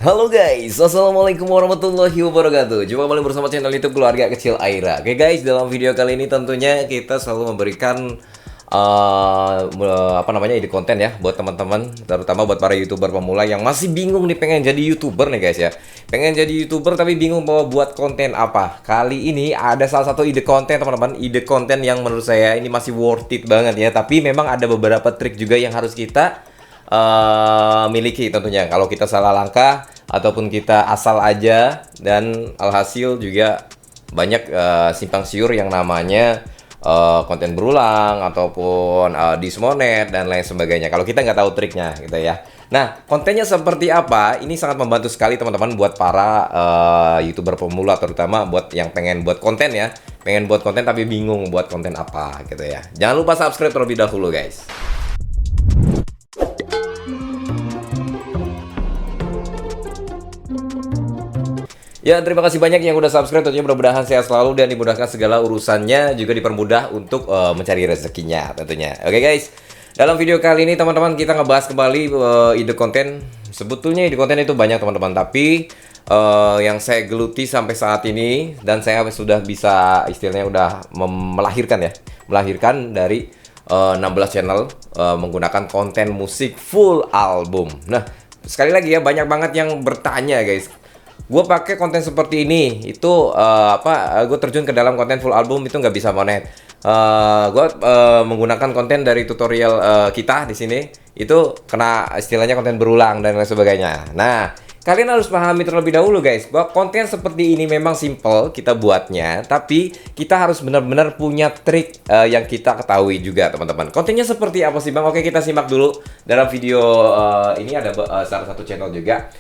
Halo guys, assalamualaikum warahmatullahi wabarakatuh. Jumpa kembali bersama channel YouTube Keluarga Kecil Aira. Oke guys, dalam video kali ini tentunya kita selalu memberikan ide konten ya buat teman-teman, terutama buat para YouTuber pemula yang masih bingung nih pengen jadi YouTuber nih guys ya. Pengen jadi YouTuber tapi bingung mau buat konten apa. Kali ini ada salah satu ide konten teman-teman, ide konten yang menurut saya ini masih worth it banget ya. Tapi memang ada beberapa trik juga yang harus kita miliki tentunya. Kalau kita salah langkah ataupun kita asal aja, dan alhasil juga banyak simpang siur yang namanya konten berulang ataupun dismonet dan lain sebagainya kalau kita nggak tahu triknya gitu ya. Nah, kontennya seperti apa? Ini sangat membantu sekali teman-teman buat para YouTuber pemula, terutama buat yang pengen buat konten ya. Pengen buat konten tapi bingung buat konten apa gitu ya. Jangan lupa subscribe terlebih dahulu guys. Ya, terima kasih banyak yang udah subscribe. Tentunya mudah-mudahan sehat selalu dan dimudahkan segala urusannya, juga dipermudah untuk mencari rezekinya tentunya. Oke guys, dalam video kali ini teman-teman kita ngebahas kembali ide konten. Sebetulnya ide konten itu banyak teman-teman, tapi yang saya geluti sampai saat ini dan saya sudah bisa istilahnya udah melahirkan dari 16 channel menggunakan konten musik full album. Nah, sekali lagi ya, banyak banget yang bertanya guys, gue pakai konten seperti ini itu gue terjun ke dalam konten full album itu nggak bisa monet. Gue menggunakan konten dari tutorial kita di sini itu kena istilahnya konten berulang dan lain sebagainya. Nah, kalian harus pahami terlebih dahulu guys, bahwa konten seperti ini memang simple kita buatnya, tapi kita harus benar-benar punya trik yang kita ketahui juga teman-teman. Kontennya seperti apa sih bang? Oke, kita simak dulu dalam video ini. Ada salah satu channel juga.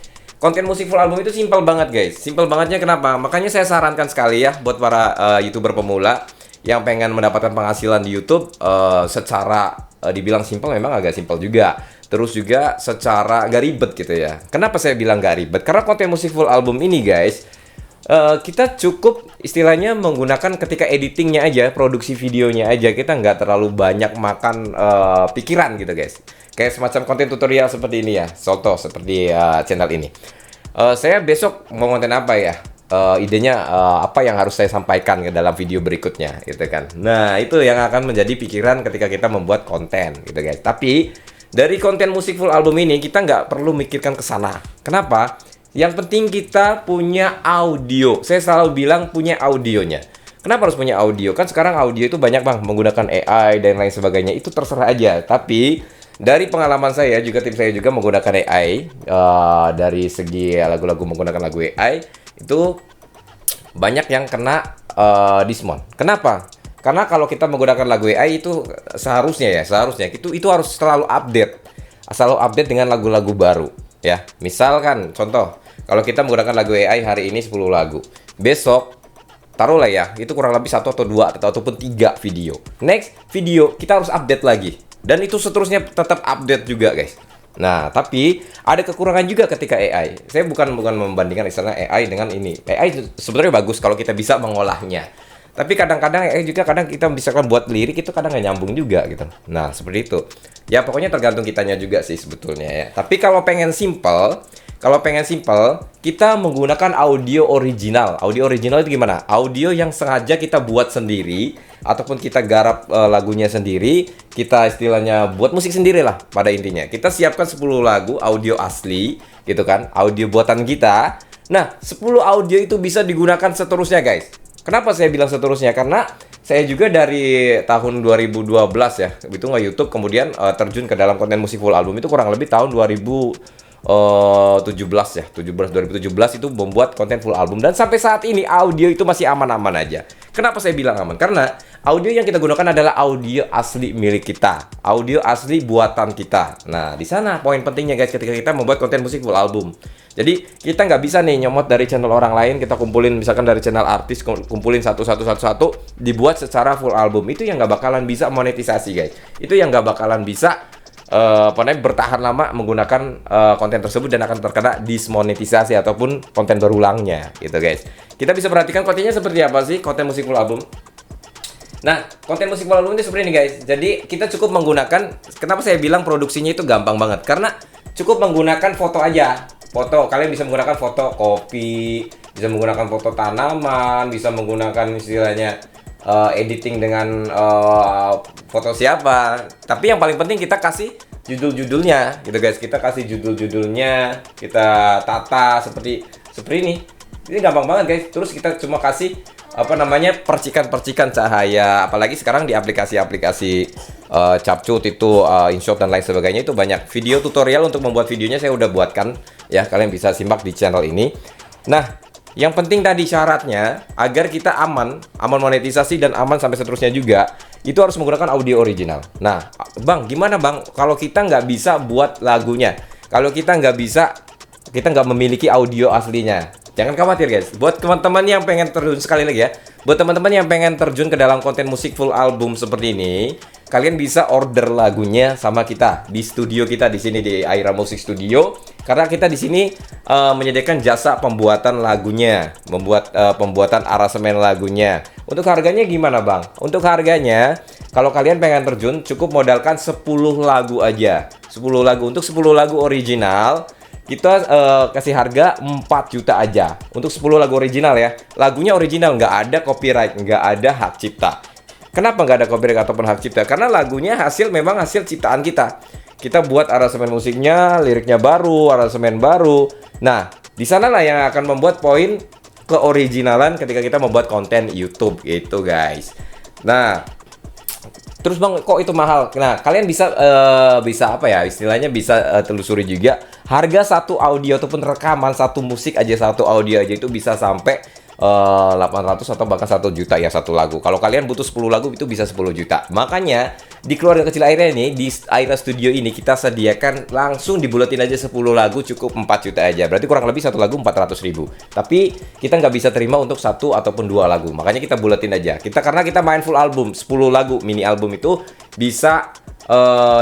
Konten musik full album itu simpel banget guys. Simpel bangetnya kenapa? Makanya saya sarankan sekali ya buat para YouTuber pemula yang pengen mendapatkan penghasilan di YouTube secara dibilang simpel, memang agak simpel juga. Terus juga secara gak ribet gitu ya. Kenapa saya bilang gak ribet? Karena konten musik full album ini guys, kita cukup istilahnya menggunakan ketika editingnya aja, produksi videonya aja, kita nggak terlalu banyak makan pikiran gitu guys. Kayak semacam konten tutorial seperti ini ya, contoh seperti channel ini. Saya besok mau konten apa ya? Idenya apa yang harus saya sampaikan ke dalam video berikutnya gitu kan. Nah, itu yang akan menjadi pikiran ketika kita membuat konten gitu guys. Tapi dari konten musik full album ini kita nggak perlu mikirkan ke sana. Kenapa? Yang penting kita punya audio. Saya selalu bilang punya audionya. Kenapa harus punya audio? Kan sekarang audio itu banyak bang, menggunakan AI dan lain sebagainya. Itu terserah aja. Tapi dari pengalaman saya juga, tim saya juga menggunakan AI. Dari segi lagu-lagu menggunakan lagu AI itu banyak yang kena dismount. Kenapa? Karena kalau kita menggunakan lagu AI itu seharusnya itu harus selalu update dengan lagu-lagu baru. Ya, misalkan contoh, kalau kita menggunakan lagu AI hari ini 10 lagu, besok taruhlah ya, itu kurang lebih 1 atau 2 ataupun 3 video. Next video kita harus update lagi. Dan itu seterusnya tetap update juga guys. Nah, tapi ada kekurangan juga ketika AI. Saya bukan membandingkan istilah AI dengan ini. AI sebenarnya bagus kalau kita bisa mengolahnya. Tapi kadang-kadang AI juga kadang kita bisa buat lirik itu kadang nggak nyambung juga gitu. Nah, seperti itu. Ya pokoknya tergantung kitanya juga sih sebetulnya ya. Tapi kalau pengen simple, kita menggunakan audio original. Audio original itu gimana? Audio yang sengaja kita buat sendiri ataupun kita garap lagunya sendiri, kita istilahnya buat musik sendiri lah pada intinya. Kita siapkan 10 lagu audio asli gitu kan, audio buatan kita. Nah, 10 audio itu bisa digunakan seterusnya guys. Kenapa saya bilang seterusnya? Karena saya juga dari tahun 2012 ya, itu nggak YouTube, kemudian terjun ke dalam konten musik full album itu kurang lebih tahun 2017 itu membuat konten full album, dan sampai saat ini audio itu masih aman-aman aja. Kenapa saya bilang aman? Karena audio yang kita gunakan adalah audio asli milik kita, audio asli buatan kita. Nah, di sana poin pentingnya guys ketika kita membuat konten musik full album. Jadi kita nggak bisa nih nyomot dari channel orang lain, kita kumpulin misalkan dari channel artis, kumpulin satu dibuat secara full album. Itu yang nggak bakalan bisa monetisasi guys. Itu yang nggak bakalan bisa bertahan lama menggunakan konten tersebut dan akan terkena dismonetisasi ataupun konten berulangnya gitu guys. Kita bisa perhatikan kontennya seperti apa sih konten musik full album. Nah, konten musik full album ini seperti ini guys. Jadi kita cukup menggunakan, kenapa saya bilang produksinya itu gampang banget, karena cukup menggunakan foto aja. foto, kalian bisa menggunakan foto kopi, bisa menggunakan foto tanaman, bisa menggunakan istilahnya editing dengan foto siapa. Tapi yang paling penting kita kasih judul-judulnya gitu guys. Kita kasih judul-judulnya, kita tata seperti ini. Ini gampang banget guys. Terus kita cuma kasih percikan-percikan cahaya. Apalagi sekarang di aplikasi-aplikasi Capcut itu InShot dan lain sebagainya, itu banyak video tutorial untuk membuat videonya saya udah buatkan ya. Kalian bisa simak di channel ini. Nah, yang penting tadi syaratnya agar kita aman monetisasi dan aman sampai seterusnya juga, itu harus menggunakan audio original. Nah, Bang, gimana Bang kalau kita nggak bisa buat lagunya? Kalau kita nggak memiliki audio aslinya? Jangan khawatir guys, buat teman-teman yang pengen terjun, sekali lagi ya, buat teman-teman yang pengen terjun ke dalam konten musik full album seperti ini, kalian bisa order lagunya sama kita di studio kita di sini di Aira Music Studio. Karena kita di sini menyediakan jasa pembuatan lagunya, pembuatan aransemen lagunya. Untuk harganya gimana Bang? Untuk harganya, kalau kalian pengen terjun, cukup modalkan 10 lagu aja. 10 lagu, untuk 10 lagu original kita kasih harga 4 juta aja. Untuk 10 lagu original ya. Lagunya original, nggak ada copyright, nggak ada hak cipta. Kenapa nggak ada copyright ataupun hak cipta? Karena lagunya memang hasil ciptaan kita. Kita buat aransemen musiknya, liriknya baru, aransemen baru. Nah, di sanalah yang akan membuat poin keoriginalan ketika kita membuat konten YouTube gitu guys. Nah, terus Bang, kok itu mahal? Nah, kalian bisa apa ya, istilahnya bisa telusuri juga. Harga satu audio ataupun rekaman satu musik aja, satu audio aja itu bisa sampai 800 atau bahkan 1 juta ya satu lagu. Kalau kalian butuh 10 lagu itu bisa 10 juta. Makanya di keluarga kecil Aira ini, di Aira Studio ini kita sediakan langsung dibulatin aja 10 lagu cukup 4 juta aja. Berarti kurang lebih satu lagu 400.000. Tapi kita nggak bisa terima untuk 1 ataupun 2 lagu. Makanya kita bulatin aja. Karena kita main full album, 10 lagu mini album itu bisa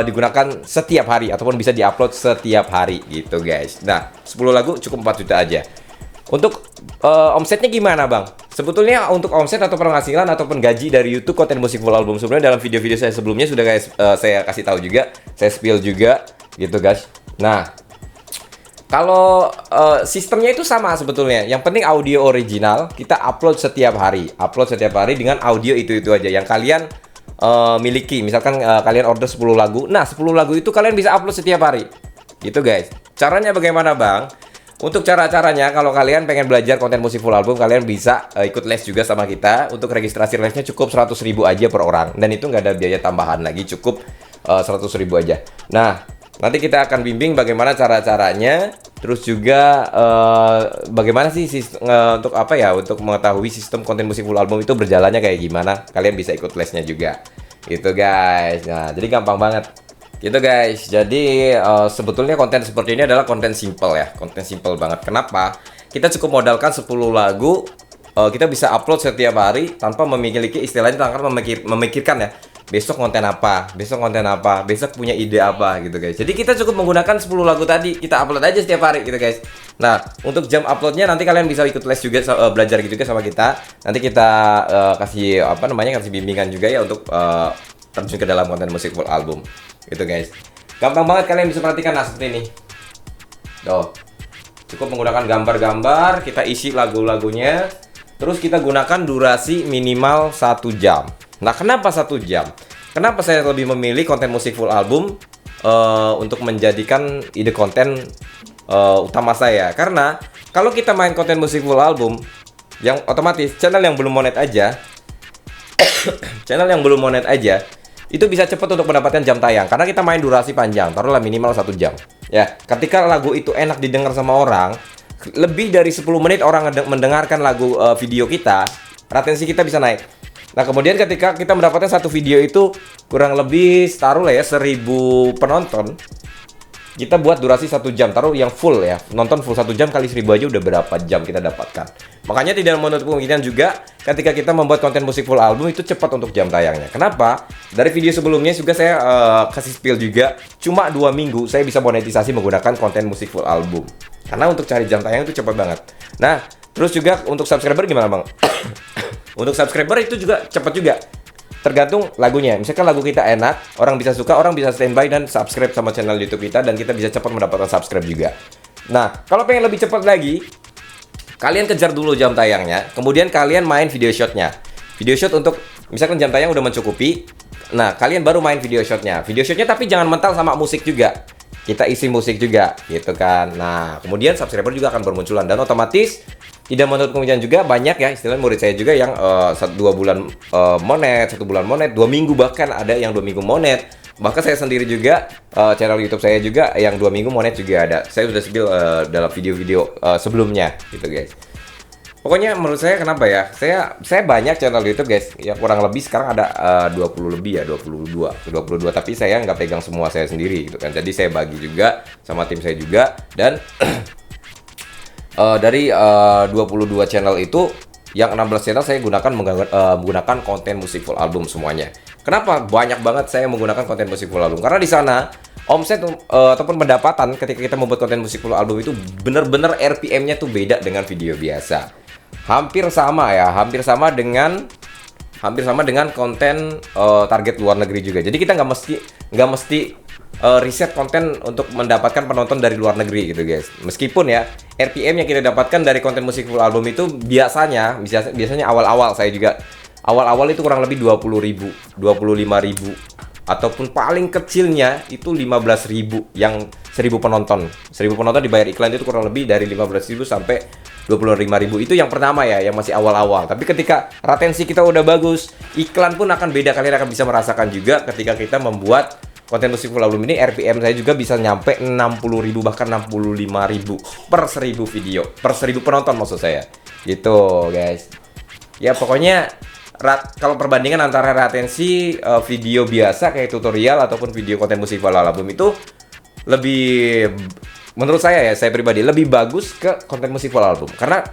digunakan setiap hari ataupun bisa diupload setiap hari gitu guys. Nah, 10 lagu cukup 4 juta aja. Untuk omsetnya gimana Bang? Sebetulnya untuk omset atau penghasilan ataupun gaji dari YouTube konten musik full album sebenarnya dalam video-video saya sebelumnya sudah guys, saya kasih tahu juga, saya spill juga gitu guys. Nah, kalau sistemnya itu sama sebetulnya. Yang penting audio original kita upload setiap hari dengan audio itu aja yang kalian miliki. Misalkan kalian order 10 lagu. Nah, 10 lagu itu kalian bisa upload setiap hari. Gitu guys. Caranya bagaimana Bang? Untuk cara-caranya, kalau kalian pengen belajar konten musik full album, kalian bisa ikut les juga sama kita. Untuk registrasi lesnya cukup 100.000 aja per orang. Dan itu nggak ada biaya tambahan lagi, cukup 100.000 aja. Nah, nanti kita akan bimbing bagaimana cara-caranya. Terus juga bagaimana sih untuk untuk mengetahui sistem konten musik full album itu berjalannya kayak gimana. Kalian bisa ikut lesnya juga. Gitu guys. Nah, jadi gampang banget. Gitu guys, jadi sebetulnya konten seperti ini adalah konten simple ya. Konten simple banget. Kenapa? Kita cukup modalkan 10 lagu, kita bisa upload setiap hari tanpa memiliki istilahnya, tanpa memikirkan ya, besok konten apa, besok punya ide apa gitu guys. Jadi kita cukup menggunakan 10 lagu tadi, kita upload aja setiap hari gitu guys. Nah, untuk jam uploadnya nanti kalian bisa ikut les juga, belajar gitu juga sama kita. Nanti kita kasih kasih bimbingan juga ya untuk terjun ke dalam konten musik full album. Gitu guys. Gampang banget, kalian bisa perhatikan. Nah, seperti ini. Tuh. Cukup menggunakan gambar-gambar, kita isi lagu-lagunya. Terus kita gunakan durasi minimal 1 jam. Nah, kenapa 1 jam? Kenapa saya lebih memilih konten musik full album untuk menjadikan ide konten utama saya? Karena kalau kita main konten musik full album, yang otomatis channel yang belum monet aja itu bisa cepat untuk mendapatkan jam tayang, karena kita main durasi panjang, taruhlah minimal 1 jam ya. Ketika lagu itu enak didengar sama orang, lebih dari 10 menit orang mendengarkan lagu video kita, retensi kita bisa naik. Nah, kemudian ketika kita mendapatkan satu video itu kurang lebih taruhlah ya 1000 penonton, kita buat durasi 1 jam, taruh yang full ya, nonton full 1 jam kali 1000 aja udah berapa jam kita dapatkan. Makanya tidak menutup kemungkinan juga ketika kita membuat konten musik full album itu cepat untuk jam tayangnya. Kenapa? Dari video sebelumnya juga saya kasih spill juga, cuma 2 minggu saya bisa monetisasi menggunakan konten musik full album. Karena untuk cari jam tayang itu cepat banget. Nah, terus juga untuk subscriber gimana Bang? Untuk subscriber itu juga cepat juga. Tergantung lagunya. Misalkan lagu kita enak, orang bisa suka, orang bisa standby dan subscribe sama channel YouTube kita, dan kita bisa cepat mendapatkan subscribe juga. Nah, kalau pengen lebih cepat lagi, kalian kejar dulu jam tayangnya, kemudian kalian main video shotnya. Video shot untuk, misalkan jam tayang udah mencukupi, nah kalian baru main video shotnya. Video shotnya tapi jangan mental sama musik juga. Kita isi musik juga, gitu kan. Nah, kemudian subscriber juga akan bermunculan. Dan otomatis, tidak menutup kemungkinan juga banyak ya, istilahnya murid saya juga yang 2 bulan monet, 1 bulan monet, 2 minggu bahkan ada yang 2 minggu monet. Bahkan saya sendiri juga, channel YouTube saya juga yang 2 minggu monet juga ada. Saya sudah spill dalam video-video sebelumnya gitu guys. Pokoknya menurut saya kenapa ya? Saya banyak channel YouTube guys. Ya kurang lebih sekarang ada 20 lebih ya, 22 tapi saya nggak pegang semua saya sendiri gitu kan. Jadi saya bagi juga sama tim saya juga dan dari 22 channel itu yang 16 channel saya menggunakan konten musik full album semuanya. Kenapa banyak banget saya menggunakan konten musik full album? Karena di sana omset ataupun pendapatan ketika kita membuat konten musik full album itu bener-bener RPM-nya tuh beda dengan video biasa. Hampir sama ya, hampir sama dengan konten target luar negeri juga. Jadi kita nggak mesti riset konten untuk mendapatkan penonton dari luar negeri gitu guys. Meskipun ya RPM yang kita dapatkan dari konten musik full album itu biasanya awal-awal saya juga awal-awal itu kurang lebih 20.000, 25.000 ataupun paling kecilnya itu 15.000 yang 1.000 penonton. 1.000 penonton dibayar iklan itu kurang lebih dari 15.000 sampai 25.000. Itu yang pertama ya, yang masih awal-awal. Tapi ketika retensi kita udah bagus, iklan pun akan beda. Kalian akan bisa merasakan juga ketika kita membuat konten musik full album ini. RPM saya juga bisa nyampe 60.000 bahkan 65.000 per 1.000 video, per 1.000 penonton maksud saya. Gitu guys. Ya pokoknya kalau perbandingan antara retensi video biasa kayak tutorial ataupun video konten musik full album itu lebih, menurut saya ya, saya pribadi lebih bagus ke konten musik full album. Karena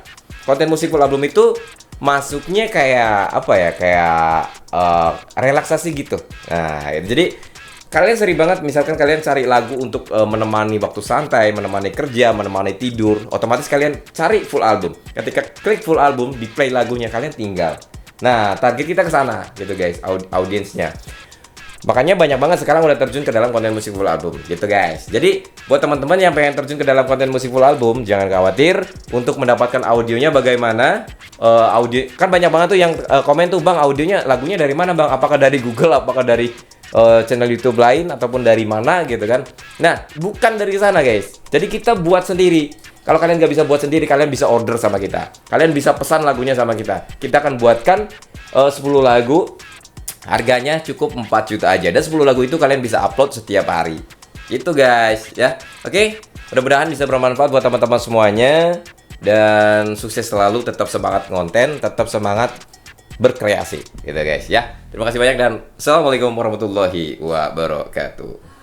konten musik full album itu masuknya kayak apa ya, kayak relaksasi gitu. Nah, jadi kalian sering banget misalkan kalian cari lagu untuk menemani waktu santai, menemani kerja, menemani tidur, otomatis kalian cari full album. Ketika klik full album, di play lagunya, kalian tinggal. Nah, target kita ke sana gitu guys, audiensnya. Makanya banyak banget sekarang udah terjun ke dalam konten musik full album gitu guys. Jadi buat teman-teman yang pengen terjun ke dalam konten musik full album, jangan khawatir untuk mendapatkan audionya bagaimana. Audio kan banyak banget tuh yang komen tuh, "Bang, audionya lagunya dari mana, Bang? Apakah dari Google, apakah dari channel YouTube lain ataupun dari mana gitu kan?" Nah, bukan dari sana guys. Jadi kita buat sendiri. Kalau kalian nggak bisa buat sendiri, kalian bisa order sama kita. Kalian bisa pesan lagunya sama kita. Kita akan buatkan 10 lagu. Harganya cukup 4 juta aja. Dan 10 lagu itu kalian bisa upload setiap hari. Itu guys ya. Oke, mudah-mudahan bisa bermanfaat buat teman-teman semuanya. Dan sukses selalu, tetap semangat konten, tetap semangat berkreasi gitu guys ya. Terima kasih banyak dan assalamualaikum warahmatullahi wabarakatuh.